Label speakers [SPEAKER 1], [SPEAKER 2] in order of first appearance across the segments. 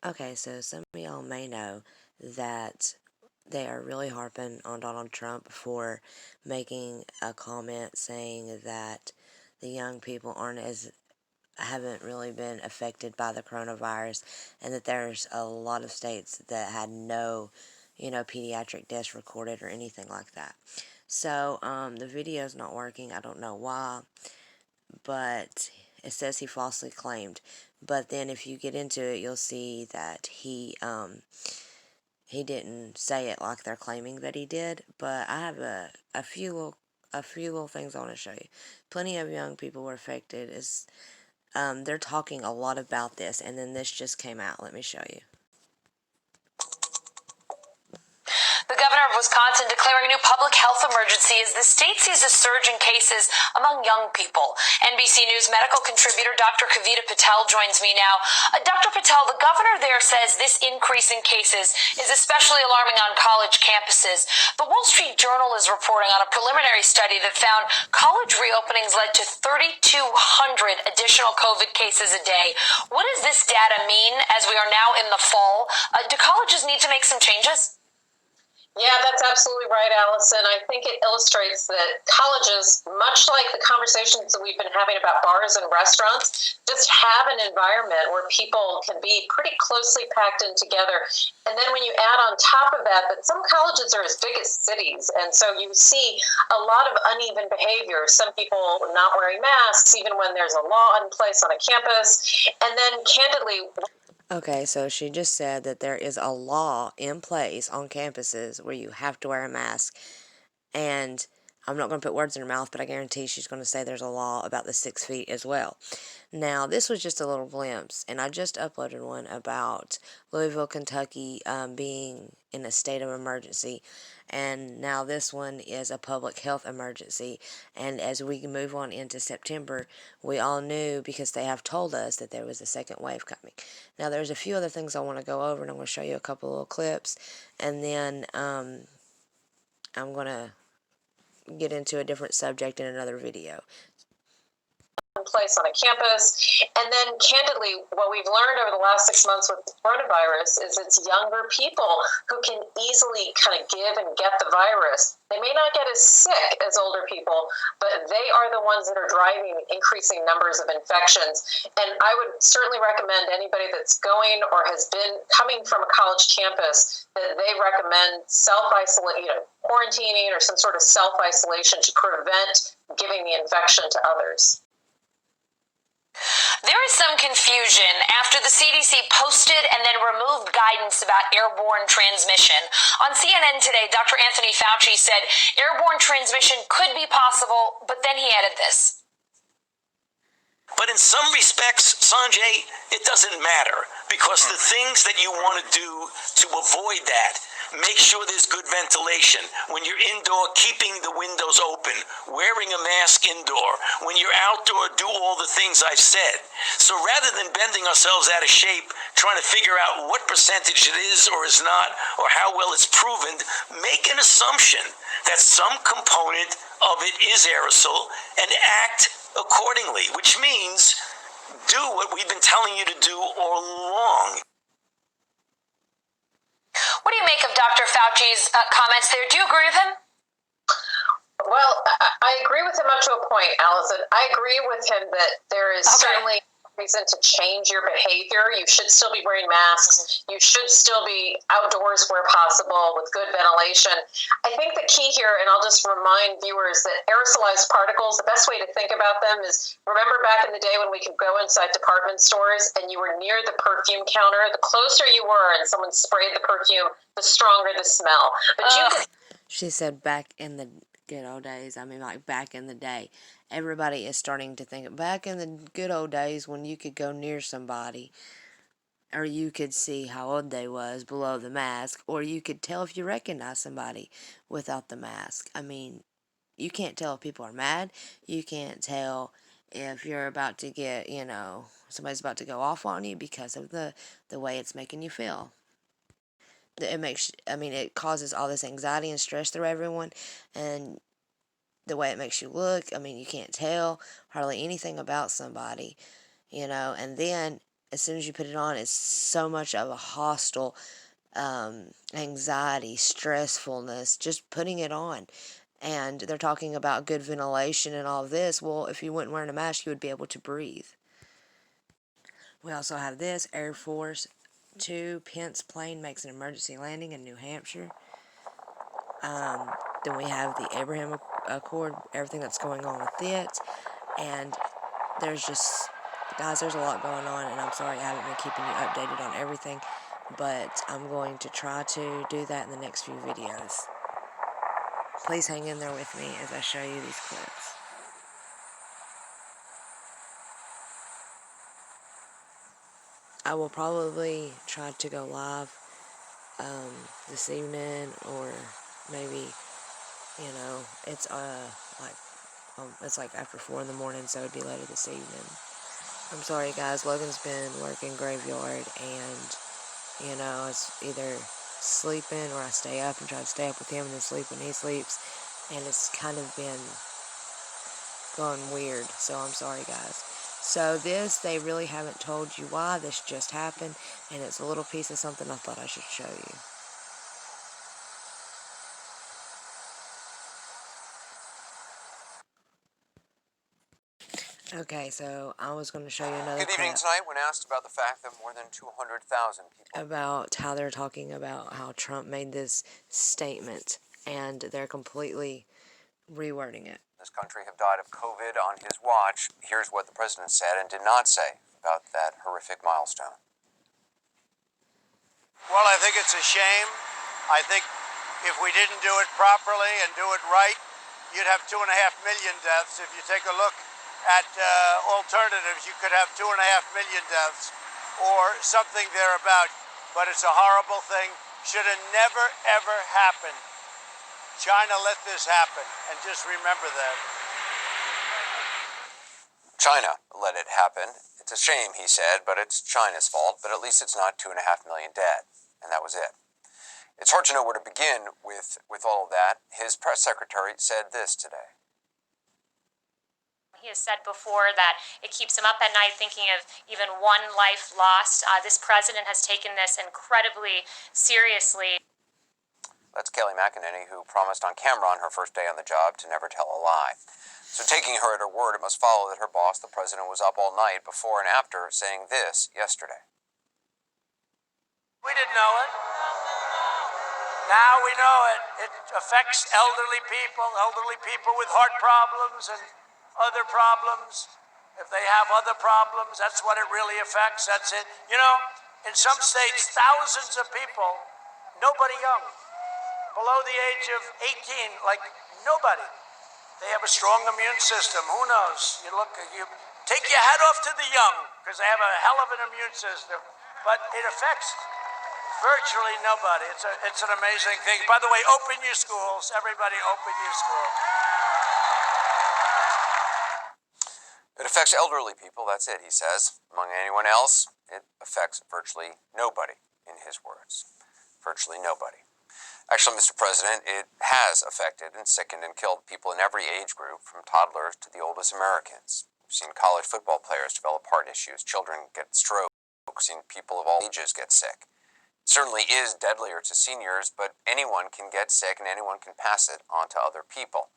[SPEAKER 1] Okay, so some of y'all may know that they are really harping on Donald Trump for making a comment saying that the young people haven't really been affected by the coronavirus, and that there's a lot of states that had no, pediatric deaths recorded or anything like that. So, the video's not working. I don't know why, but it says he falsely claimed. But then if you get into it, you'll see that he didn't say it like they're claiming that he did. But I have a few little things I want to show you. Plenty of young people were affected. They're talking a lot about this, and then this just came out. Let me show you.
[SPEAKER 2] The governor of Wisconsin declaring a new public health emergency as the state sees a surge in cases among young people. NBC News medical contributor Dr. Kavita Patel joins me now. Dr. Patel, the governor there says this increase in cases is especially alarming on college campuses. The Wall Street Journal is reporting on a preliminary study that found college reopenings led to 3,200 additional COVID cases a day. What does this data mean as we are now in the fall? Do colleges need to make some changes?
[SPEAKER 3] Yeah, that's absolutely right, Allison. I think it illustrates that colleges, much like the conversations that we've been having about bars and restaurants, just have an environment where people can be pretty closely packed in together. And then when you add on top of that some colleges are as big as cities. And so you see a lot of uneven behavior. Some people not wearing masks, even when there's a law in place on a campus. And then candidly,
[SPEAKER 1] Okay, so she just said that there is a law in place on campuses where you have to wear a mask. And I'm not going to put words in her mouth, but I guarantee she's going to say there's a law about the 6 feet as well. Now, this was just a little glimpse, and I just uploaded one about Louisville, Kentucky being in a state of emergency. And now this one is a public health emergency. And as we move on into September, we all knew because they have told us that there was a second wave coming. Now, there's a few other things I want to go over, and I'm going to show you a couple of little clips. And then I'm going to get into a different subject in another video.
[SPEAKER 3] In place on a campus. And then candidly, what we've learned over the last 6 months with the coronavirus is it's younger people who can easily kind of give and get the virus. They may not get as sick as older people, but they are the ones that are driving increasing numbers of infections. And I would certainly recommend anybody that's going or has been coming from a college campus that they recommend self-isolation, quarantining or some sort of self-isolation to prevent giving the infection to others.
[SPEAKER 2] There is some confusion after the CDC posted and then removed guidance about airborne transmission. On CNN today, Dr. Anthony Fauci said airborne transmission could be possible, but then he added this.
[SPEAKER 4] But in some respects, Sanjay, it doesn't matter because the things that you want to do to avoid that, make sure there's good ventilation. When you're indoor, keeping the windows open, wearing a mask indoor. When you're outdoor, do all the things I've said. So rather than bending ourselves out of shape, trying to figure out what percentage it is or is not, or how well it's proven, make an assumption that some component of it is aerosol and act accordingly, which means do what we've been telling you to do all along.
[SPEAKER 2] What do you make of Dr. Fauci's comments there? Do you agree with him?
[SPEAKER 3] Well, I agree with him up to a point, Allison. I agree with him that there is certainly reason to change your behavior. You should still be wearing masks. You should still be outdoors where possible with good ventilation. I think the key here, and I'll just remind viewers that aerosolized particles, the best way to think about them is, remember back in the day when we could go inside department stores and you were near the perfume counter, the closer you were and someone sprayed the perfume, the stronger the smell. But you could...
[SPEAKER 1] She said back in the good old days, like back in the day. Everybody is starting to think back in the good old days when you could go near somebody or you could see how old they was below the mask, or you could tell if you recognize somebody without the mask. You can't tell if people are mad. You can't tell if you're about to get, somebody's about to go off on you because of the way it's making you feel. It causes all this anxiety and stress through everyone, and the way it makes you look, you can't tell hardly anything about somebody, and then as soon as you put it on, it's so much of a hostile anxiety, stressfulness, just putting it on. And they're talking about good ventilation and all of this. Well, if you weren't wearing a mask, you would be able to breathe. We also have this, Air Force 2 Pence plane makes an emergency landing in New Hampshire. Then we have the Abraham Accord, everything that's going on with it. And there's just, guys, there's a lot going on, and I'm sorry I haven't been keeping you updated on everything, but I'm going to try to do that in the next few videos. Please hang in there with me as I show you these clips. I will probably try to go live this evening, or maybe, you know, it's like after 4 in the morning, so it'd be later this evening. I'm sorry, guys. Logan's been working graveyard, and, you know, it's either sleeping or I stay up and try to stay up with him and then sleep when he sleeps, and it's kind of been going weird, so I'm sorry, guys. So this, they really haven't told you why. This just happened, and it's a little piece of something I thought I should show you. Okay, so I was going to show you another
[SPEAKER 5] Good evening
[SPEAKER 1] clip
[SPEAKER 5] tonight. When asked about the fact that more than 200,000 people
[SPEAKER 1] about how they're talking about how Trump made this statement, and they're completely rewording it.
[SPEAKER 5] in this country have died of COVID on his watch, here's what the president said and did not say about that horrific milestone.
[SPEAKER 6] Well, I think it's a shame. I think if we didn't do it properly and do it right, you'd have 2.5 million deaths. If you take a look at alternatives, you could have 2.5 million deaths or something thereabout. But it's a horrible thing. Should have never, ever happened. China let this happen, and just remember that.
[SPEAKER 5] China let it happen. It's a shame, he said, but it's China's fault. But at least it's not 2.5 million dead. And that was it. It's hard to know where to begin with all of that. His press secretary said this today.
[SPEAKER 7] He has said before that it keeps him up at night thinking of even one life lost. This president has taken this incredibly seriously.
[SPEAKER 5] That's Kayleigh McEnany, who promised on camera on her first day on the job to never tell a lie. So taking her at her word, it must follow that her boss, the president, was up all night before and after saying this yesterday.
[SPEAKER 6] We didn't know it. Now we know it. It affects elderly people with heart problems and other problems. If they have other problems, that's what it really affects. That's it. You know, in some states, thousands of people, nobody young, below the age of 18, like nobody. They have a strong immune system. Who knows? You take your hat off to the young because they have a hell of an immune system. But it affects virtually nobody. It's an amazing thing. By the way, open your schools. Everybody open your schools.
[SPEAKER 5] It affects elderly people, that's it, he says. Among anyone else, it affects virtually nobody, in his words. Virtually nobody. Actually, Mr. President, it has affected and sickened and killed people in every age group, from toddlers to the oldest Americans. We've seen college football players develop heart issues, children get strokes, we've seen people of all ages get sick. It certainly is deadlier to seniors, but anyone can get sick and anyone can pass it on to other people.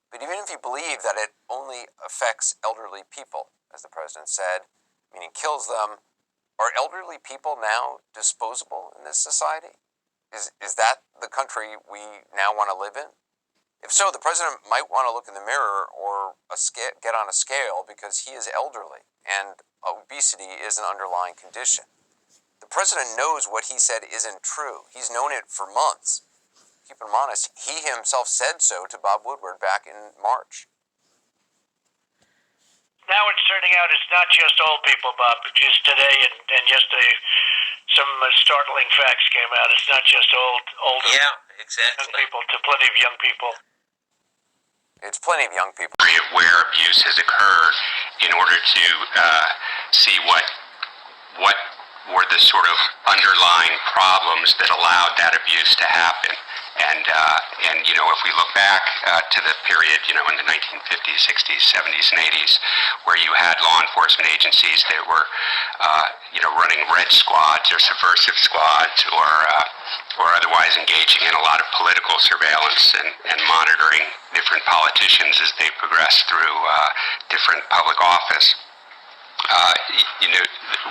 [SPEAKER 5] But even if you believe that it only affects elderly people, as the president said, meaning kills them, are elderly people now disposable in this society? Is that the country we now want to live in? If so, the president might want to look in the mirror or get on a scale because he is elderly and obesity is an underlying condition. The president knows what he said isn't true. He's known it for months. Keep him honest, he himself said so to Bob Woodward back in March.
[SPEAKER 6] Now it's turning out it's not just old people, Bob. Just today and yesterday, some startling facts came out. It's not just older young people, to plenty of young people.
[SPEAKER 5] It's plenty of young people.
[SPEAKER 8] Where abuse has occurred in order to see what were the sort of underlying problems that allowed that abuse to happen. And if we look back to the period, in the 1950s, 60s, 70s, and 80s, where you had law enforcement agencies that were, running red squads or subversive squads, or otherwise engaging in a lot of political surveillance and monitoring different politicians as they progress through different public office.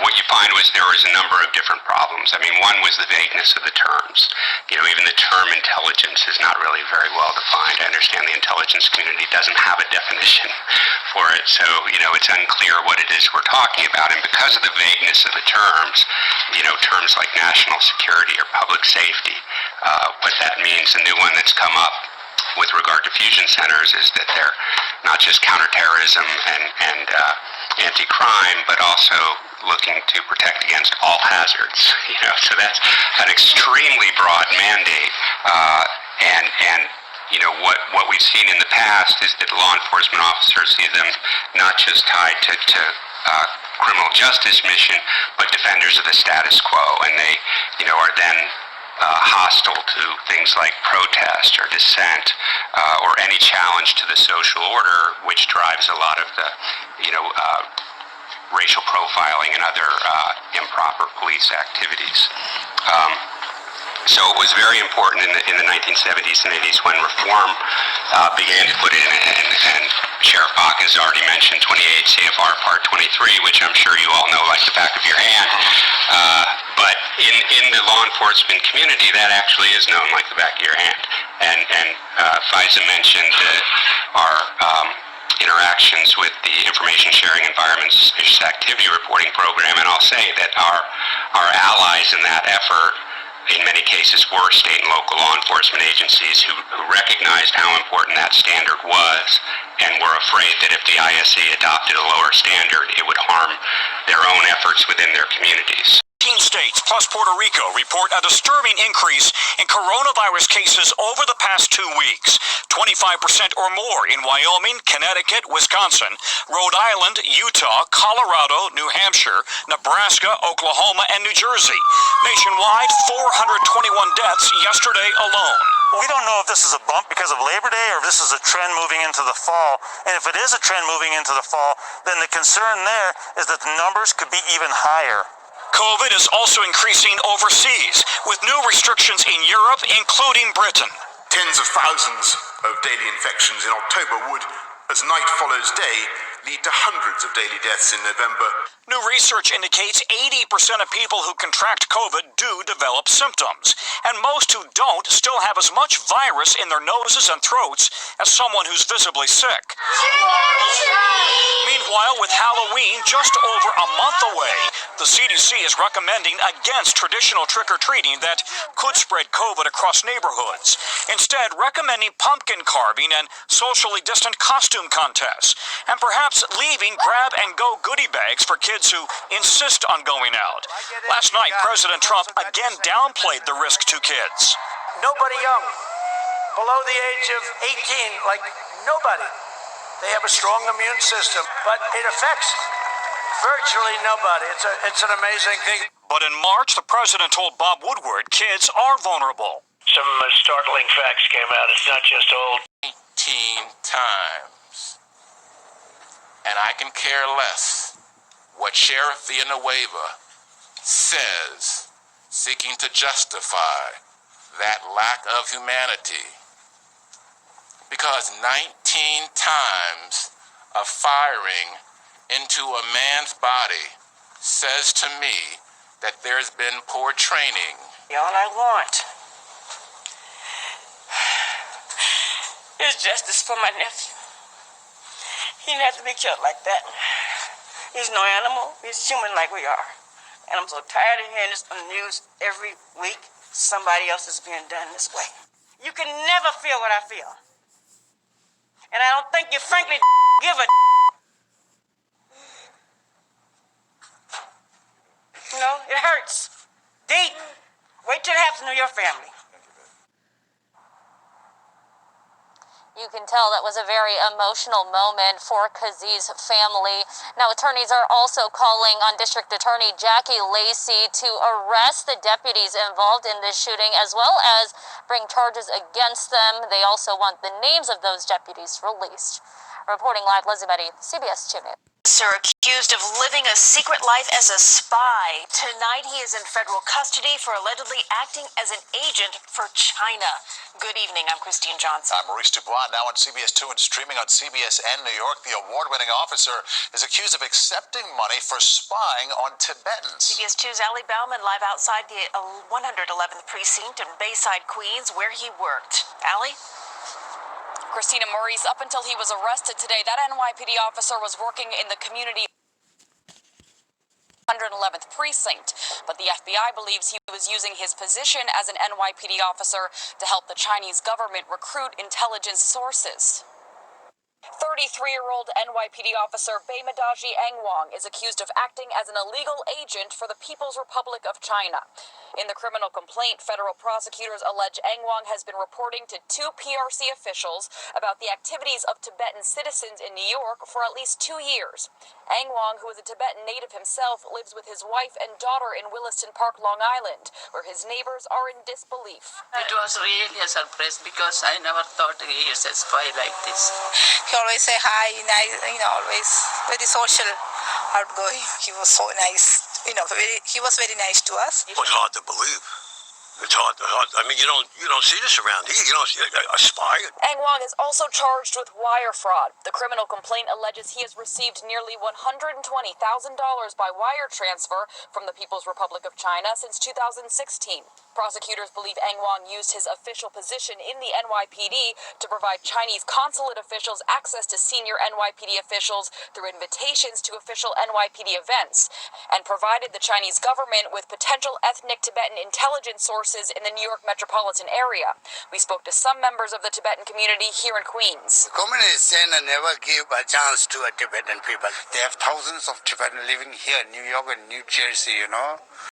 [SPEAKER 8] What you find was there was a number of different problems. I mean, one was the vagueness of the terms. Even the term intelligence is not really very well defined. I understand the intelligence community doesn't have a definition for it, so, it's unclear what it is we're talking about. And because of the vagueness of the terms, terms like national security or public safety, what that means, a new one that's come up with regard to fusion centers is that they're not just counterterrorism and anti-crime, but also looking to protect against all hazards. So that's an extremely broad mandate. What we've seen in the past is that law enforcement officers see them not just tied to criminal justice mission, but defenders of the status quo, and they, are then hostile to things like protest or dissent or any challenge to the social order, which drives a lot of the, racial profiling and other improper police activities. So it was very important in the 1970s and 80s when reform began to put in, and Sheriff Bach has already mentioned 28 CFR Part 23, which I'm sure you all know like the back of your hand. But in the law enforcement community, that actually is known like the back of your hand. And FISA mentioned our interactions with the Information Sharing Environment Suspicious Activity Reporting Program, and I'll say that our allies in that effort in many cases were state and local law enforcement agencies who recognized how important that standard was and were afraid that if the ISE adopted a lower standard, it would harm their own efforts within their communities.
[SPEAKER 9] 18 states plus Puerto Rico report a disturbing increase in coronavirus cases over the past 2 weeks. 25% or more in Wyoming, Connecticut, Wisconsin, Rhode Island, Utah, Colorado, New Hampshire, Nebraska, Oklahoma, and New Jersey. Nationwide, 421 deaths yesterday alone.
[SPEAKER 10] We don't know if this is a bump because of Labor Day or if this is a trend moving into the fall. And if it is a trend moving into the fall, then the concern there is that the numbers could be even higher.
[SPEAKER 9] COVID is also increasing overseas, with new restrictions in Europe, including Britain.
[SPEAKER 11] Tens of thousands of daily infections in October would, as night follows day, lead to hundreds of daily deaths in November.
[SPEAKER 9] New research indicates 80% of people who contract COVID do develop symptoms, and most who don't still have as much virus in their noses and throats as someone who's visibly sick. Meanwhile, with Halloween just over a month away, the CDC is recommending against traditional trick-or-treating that could spread COVID across neighborhoods, instead recommending pumpkin carving and socially distant costume contests, and perhaps leaving grab-and-go goodie bags for kids who insist on going out. Last night, President Trump again downplayed the risk to kids.
[SPEAKER 6] Nobody young, below the age of 18, like nobody. They have a strong immune system, but it affects virtually nobody. It's an amazing thing.
[SPEAKER 9] But in March, the president told Bob Woodward kids are vulnerable.
[SPEAKER 6] Some startling facts came out. It's not just old.
[SPEAKER 12] 18 times. And I can care less what Sheriff Villanueva says, seeking to justify that lack of humanity. Because 19 times of firing into a man's body says to me that there's been poor training.
[SPEAKER 13] All I want is justice for my nephew. He didn't have to be killed like that. He's no animal. He's human like we are. And I'm so tired of hearing this on the news every week. Somebody else is being done this way. You can never feel what I feel. And I don't think you frankly give a it hurts. Deep. Wait till it happens to your family.
[SPEAKER 7] You can tell that was a very emotional moment for Kazee's family. Now, attorneys are also calling on District Attorney Jackie Lacey to arrest the deputies involved in this shooting, as well as bring charges against them. They also want the names of those deputies released. Reporting live, Lizzie Betty, CBS 2 News.
[SPEAKER 2] Officer accused of living a secret life as a spy. Tonight he is in federal custody for allegedly acting as an agent for China. Good evening, I'm Christine Johnson.
[SPEAKER 14] I'm Maurice Dubois, now on CBS 2 and streaming on CBSN New York. The award-winning officer is accused of accepting money for spying on Tibetans.
[SPEAKER 2] CBS 2's Ali Bauman live outside the 111th precinct in Bayside, Queens, where he worked. Ali?
[SPEAKER 15] Christina, Maurice, up until he was arrested today, that NYPD officer was working in the community 111th precinct, but the FBI believes he was using his position as an NYPD officer to help the Chinese government recruit intelligence sources. 33-year-old NYPD officer Beimadaji Engwang is accused of acting as an illegal agent for the People's Republic of China. In the criminal complaint, federal prosecutors allege Engwang has been reporting to 2 PRC officials about the activities of Tibetan citizens in New York for at least 2 years. Engwang, who is a Tibetan native himself, lives with his wife and daughter in Williston Park, Long Island, where his neighbors are in disbelief.
[SPEAKER 13] It was really a surprise because I never thought he is a spy like this. He always say hi, nice, always very social, outgoing. He was so nice, he was very nice to us.
[SPEAKER 16] It was hard to believe. It's hard. I mean, you don't see this around here. You don't see a spy.
[SPEAKER 15] Engwang is also charged with wire fraud. The criminal complaint alleges he has received nearly $120,000 by wire transfer from the People's Republic of China since 2016. Prosecutors believe Engwang used his official position in the NYPD to provide Chinese consulate officials access to senior NYPD officials through invitations to official NYPD events, and provided the Chinese government with potential ethnic Tibetan intelligence sources in the New York metropolitan area. We spoke to some members of the Tibetan community here in Queens.
[SPEAKER 17] The Communist China never give a chance to a Tibetan people. They have thousands of Tibetans living here in New York and New Jersey,